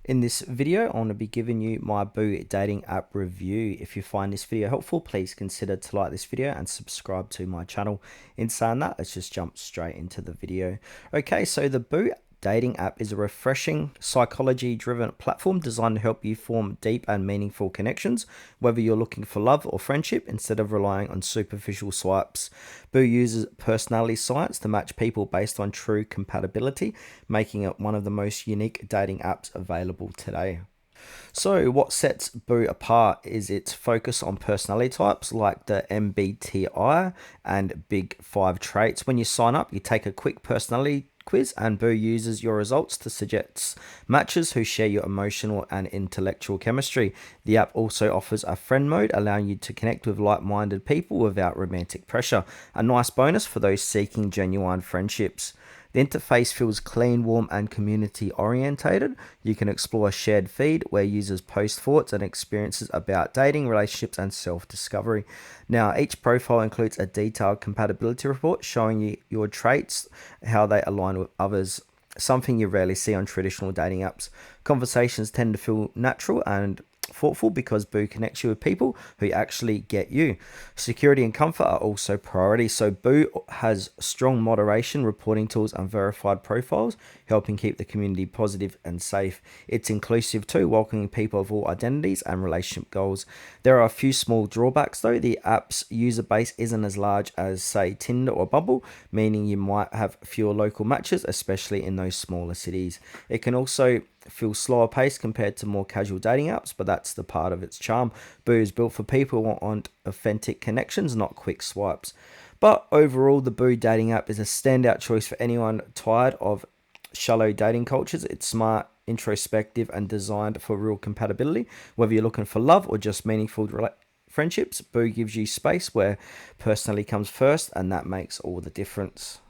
In this video, I want to be giving you my Boo dating app review. If you find this video helpful, please consider to like this video and subscribe to my channel. In saying that, let's just jump straight into the video. Okay, so the Boo dating app is a refreshing, psychology-driven platform designed to help you form deep and meaningful connections, whether you're looking for love or friendship instead of relying on superficial swipes. Boo uses personality science to match people based on true compatibility, making it one of the most unique dating apps available today. So what sets Boo apart is its focus on personality types like the MBTI and Big Five traits. When you sign up, you take a quick personality quiz and Boo uses your results to suggest matches who share your emotional and intellectual chemistry. The app also offers a friend mode, allowing you to connect with like-minded people without romantic pressure. A nice bonus for those seeking genuine friendships. The interface feels clean, warm, and community orientated. You can explore a shared feed where users post thoughts and experiences about dating, relationships, and self-discovery. Now, each profile includes a detailed compatibility report showing you your traits, how they align with others, something you rarely see on traditional dating apps. Conversations tend to feel natural and thoughtful because Boo connects you with people who actually get you. Security and comfort are also priorities. So Boo has strong moderation, reporting tools, and verified profiles, helping keep the community positive and safe. It's inclusive too, welcoming people of all identities and relationship goals. There are a few small drawbacks though. The app's user base isn't as large as, say, Tinder or Bumble, meaning you might have fewer local matches, especially in those smaller cities. It can also feel slower paced compared to more casual dating apps, but that's the part of its charm. Boo is built for people who want authentic connections, not quick swipes. But overall, the Boo dating app is a standout choice for anyone tired of shallow dating cultures. It's smart, introspective, and designed for real compatibility. Whether you're looking for love or just meaningful friendships, Boo gives you space where personality comes first, and that makes all the difference.